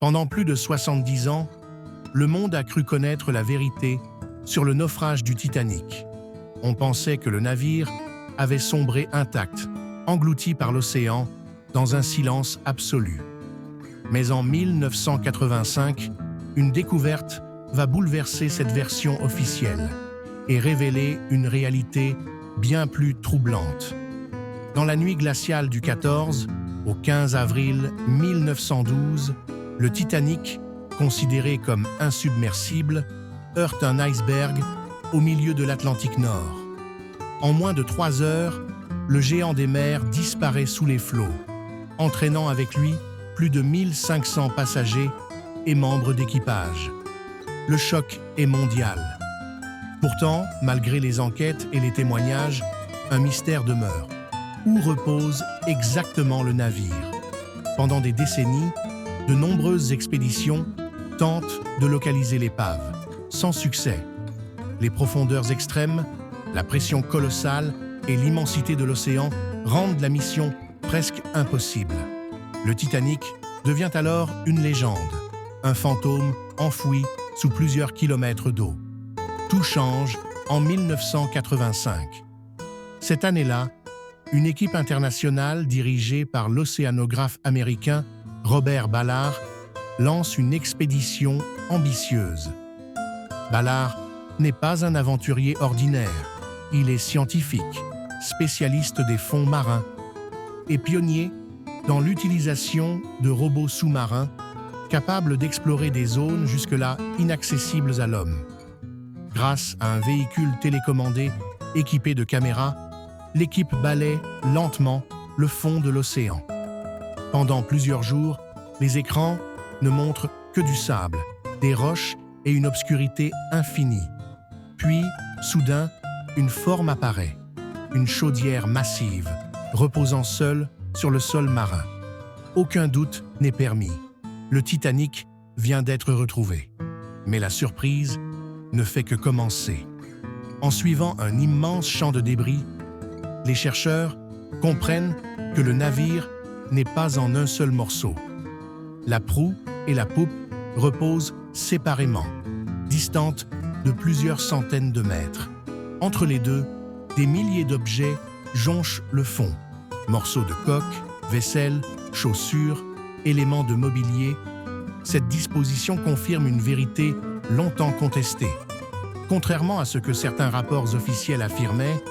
Pendant plus de 70 ans, le monde a cru connaître la vérité sur le naufrage du Titanic. On pensait que le navire avait sombré intact, englouti par l'océan, dans un silence absolu. Mais en 1985, une découverte va bouleverser cette version officielle et révéler une réalité bien plus troublante. Dans la nuit glaciale du 14 au 15 avril 1912, le Titanic, considéré comme insubmersible, heurte un iceberg au milieu de l'Atlantique Nord. En moins de 3 heures, le géant des mers disparaît sous les flots, entraînant avec lui plus de 1500 passagers et membres d'équipage. Le choc est mondial. Pourtant, malgré les enquêtes et les témoignages, un mystère demeure. Où repose exactement le navire? Pendant des décennies, de nombreuses expéditions tentent de localiser l'épave, sans succès. Les profondeurs extrêmes, la pression colossale et l'immensité de l'océan rendent la mission presque impossible. Le Titanic devient alors une légende, un fantôme enfoui sous plusieurs kilomètres d'eau. Tout change en 1985. Cette année-là, une équipe internationale dirigée par l'océanographe américain Robert Ballard lance une expédition ambitieuse. Ballard n'est pas un aventurier ordinaire, il est scientifique, spécialiste des fonds marins et pionnier dans l'utilisation de robots sous-marins capables d'explorer des zones jusque-là inaccessibles à l'homme. Grâce à un véhicule télécommandé équipé de caméras, l'équipe balaie lentement le fond de l'océan. Pendant plusieurs jours, les écrans ne montrent que du sable, des roches et une obscurité infinie. Puis, soudain, une forme apparaît, une chaudière massive, reposant seule sur le sol marin. Aucun doute n'est permis. Le Titanic vient d'être retrouvé. Mais la surprise ne fait que commencer. En suivant un immense champ de débris, les chercheurs comprennent que le navire n'est pas en un seul morceau. La proue et la poupe reposent séparément, distantes de plusieurs centaines de mètres. Entre les deux, des milliers d'objets jonchent le fond. Morceaux de coque, vaisselle, chaussures, éléments de mobilier. Cette disposition confirme une vérité longtemps contestée. Contrairement à ce que certains rapports officiels affirmaient,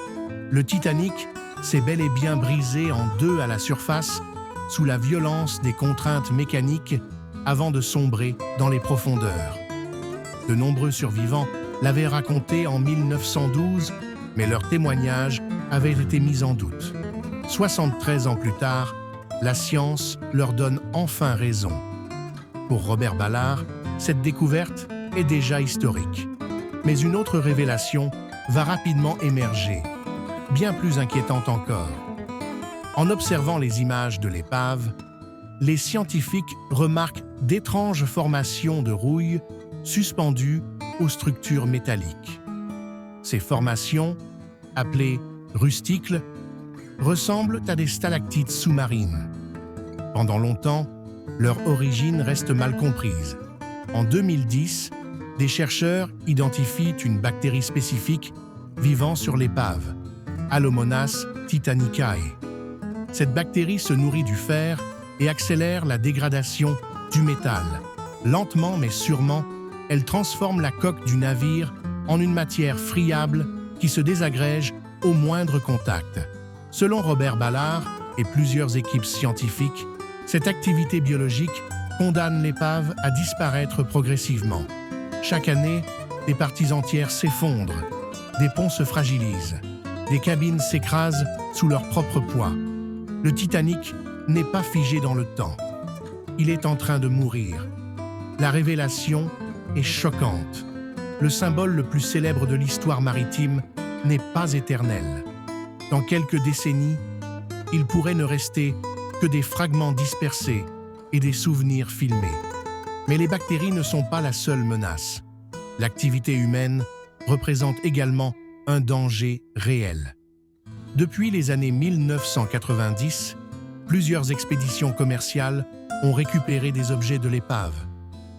le Titanic s'est bel et bien brisé en deux à la surface sous la violence des contraintes mécaniques avant de sombrer dans les profondeurs. De nombreux survivants l'avaient raconté en 1912, mais leurs témoignages avaient été mis en doute. 73 ans plus tard, la science leur donne enfin raison. Pour Robert Ballard, cette découverte est déjà historique. Mais une autre révélation va rapidement émerger, bien plus inquiétante encore. En observant les images de l'épave, les scientifiques remarquent d'étranges formations de rouille suspendues aux structures métalliques. Ces formations, appelées rusticles, ressemblent à des stalactites sous-marines. Pendant longtemps, leur origine reste mal comprise. En 2010, des chercheurs identifient une bactérie spécifique vivant sur l'épave, Halomonas titanicae. Cette bactérie se nourrit du fer et accélère la dégradation du métal. Lentement mais sûrement, elle transforme la coque du navire en une matière friable qui se désagrège au moindre contact. Selon Robert Ballard et plusieurs équipes scientifiques, cette activité biologique condamne l'épave à disparaître progressivement. Chaque année, des parties entières s'effondrent, des ponts se fragilisent, des cabines s'écrasent sous leur propre poids. Le Titanic n'est pas figé dans le temps. Il est en train de mourir. La révélation est choquante. Le symbole le plus célèbre de l'histoire maritime n'est pas éternel. Dans quelques décennies, il pourrait ne rester que des fragments dispersés et des souvenirs filmés. Mais les bactéries ne sont pas la seule menace. L'activité humaine représente également un danger réel. Depuis les années 1990, plusieurs expéditions commerciales ont récupéré des objets de l'épave.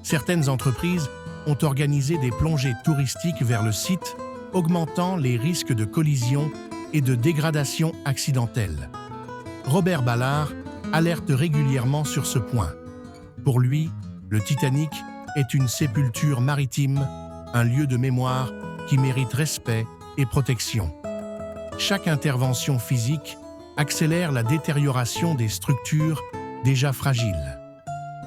Certaines entreprises ont organisé des plongées touristiques vers le site, augmentant les risques de collision et de dégradation accidentelle. Robert Ballard alerte régulièrement sur ce point. Pour lui, le Titanic est une sépulture maritime, un lieu de mémoire qui mérite respect et protection. Chaque intervention physique accélère la détérioration des structures déjà fragiles.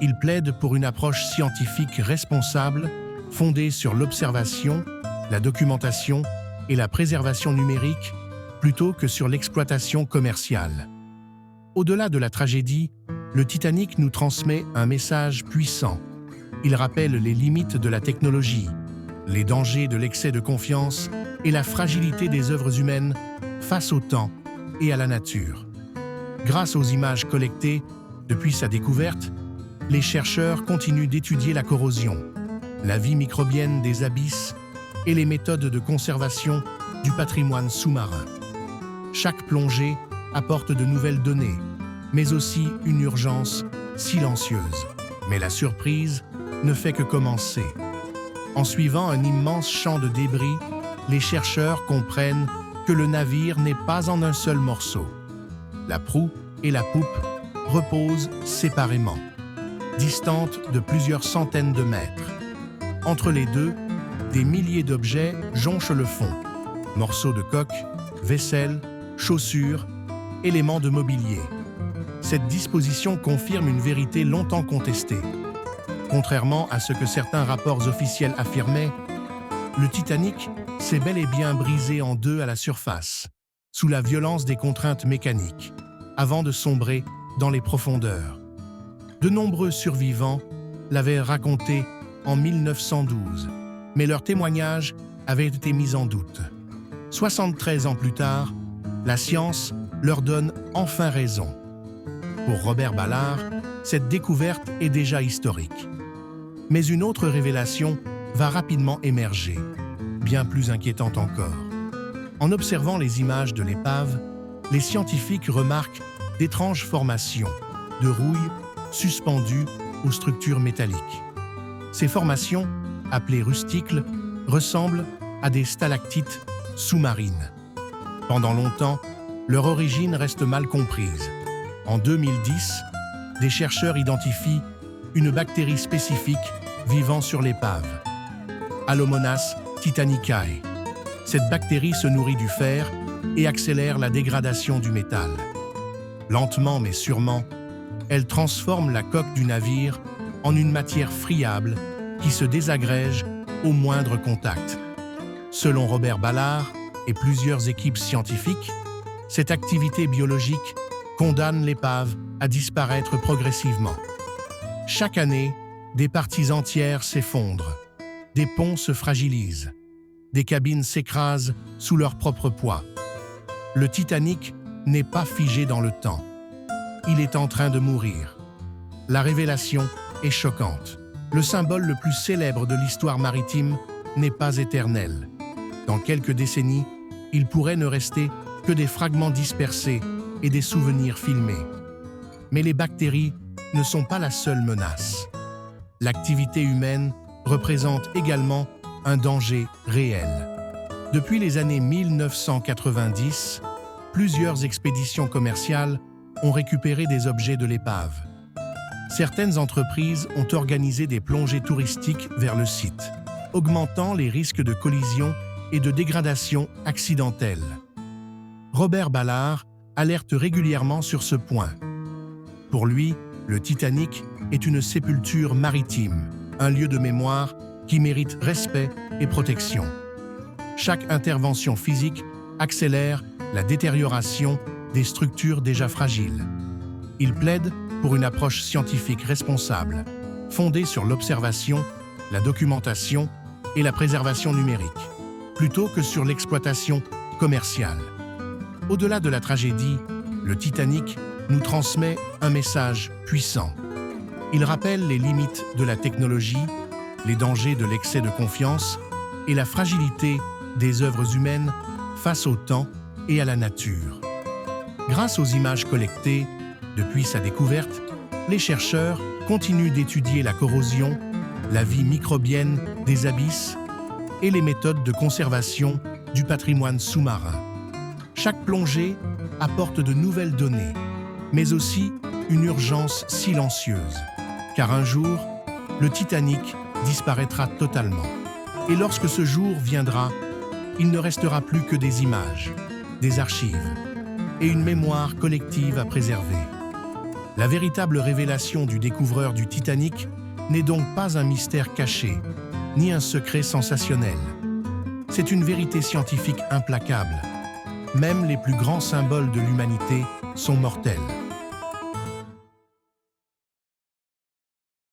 Il plaide pour une approche scientifique responsable, fondée sur l'observation, la documentation et la préservation numérique, plutôt que sur l'exploitation commerciale. Au-delà de la tragédie, le Titanic nous transmet un message puissant. Il rappelle les limites de la technologie, les dangers de l'excès de confiance et la fragilité des œuvres humaines face au temps et à la nature. Grâce aux images collectées depuis sa découverte, les chercheurs continuent d'étudier la corrosion, la vie microbienne des abysses et les méthodes de conservation du patrimoine sous-marin. Chaque plongée apporte de nouvelles données, mais aussi une urgence silencieuse. Mais la surprise ne fait que commencer. En suivant un immense champ de débris, les chercheurs comprennent que le navire n'est pas en un seul morceau. La proue et la poupe reposent séparément, distantes de plusieurs centaines de mètres. Entre les deux, des milliers d'objets jonchent le fond. Morceaux de coque, vaisselle, chaussures, éléments de mobilier. Cette disposition confirme une vérité longtemps contestée. Contrairement à ce que certains rapports officiels affirmaient, le Titanic s'est bel et bien brisé en deux à la surface, sous la violence des contraintes mécaniques, avant de sombrer dans les profondeurs. De nombreux survivants l'avaient raconté en 1912, mais leurs témoignages avaient été mis en doute. 73 ans plus tard, la science leur donne enfin raison. Pour Robert Ballard, cette découverte est déjà historique. Mais une autre révélation va rapidement émerger, bien plus inquiétante encore. En observant les images de l'épave, les scientifiques remarquent d'étranges formations, de rouille suspendues aux structures métalliques. Ces formations, appelées rusticles, ressemblent à des stalactites sous-marines. Pendant longtemps, leur origine reste mal comprise. En 2010, des chercheurs identifient une bactérie spécifique vivant sur l'épave, Halomonas titanicae. Cette bactérie se nourrit du fer et accélère la dégradation du métal. Lentement mais sûrement, elle transforme la coque du navire en une matière friable qui se désagrège au moindre contact. Selon Robert Ballard et plusieurs équipes scientifiques, cette activité biologique condamne l'épave à disparaître progressivement. Chaque année, des parties entières s'effondrent, des ponts se fragilisent, des cabines s'écrasent sous leur propre poids. Le Titanic n'est pas figé dans le temps. Il est en train de mourir. La révélation est choquante. Le symbole le plus célèbre de l'histoire maritime n'est pas éternel. Dans quelques décennies, il pourrait ne rester que des fragments dispersés et des souvenirs filmés. Mais les bactéries ne sont pas la seule menace. L'activité humaine représente également un danger réel. Depuis les années 1990, plusieurs expéditions commerciales ont récupéré des objets de l'épave. Certaines entreprises ont organisé des plongées touristiques vers le site, augmentant les risques de collision et de dégradation accidentelle. Robert Ballard alerte régulièrement sur ce point. Pour lui, le Titanic est une sépulture maritime, un lieu de mémoire qui mérite respect et protection. Chaque intervention physique accélère la détérioration des structures déjà fragiles. Il plaide pour une approche scientifique responsable, fondée sur l'observation, la documentation et la préservation numérique, plutôt que sur l'exploitation commerciale. Au-delà de la tragédie, le Titanic nous transmet un message puissant. Il rappelle les limites de la technologie, les dangers de l'excès de confiance et la fragilité des œuvres humaines face au temps et à la nature. Grâce aux images collectées depuis sa découverte, les chercheurs continuent d'étudier la corrosion, la vie microbienne des abysses et les méthodes de conservation du patrimoine sous-marin. Chaque plongée apporte de nouvelles données, mais aussi une urgence silencieuse, car un jour, le Titanic disparaîtra totalement. Et lorsque ce jour viendra, il ne restera plus que des images, des archives et une mémoire collective à préserver. La véritable révélation du découvreur du Titanic n'est donc pas un mystère caché, ni un secret sensationnel. C'est une vérité scientifique implacable. Même les plus grands symboles de l'humanité sont mortels.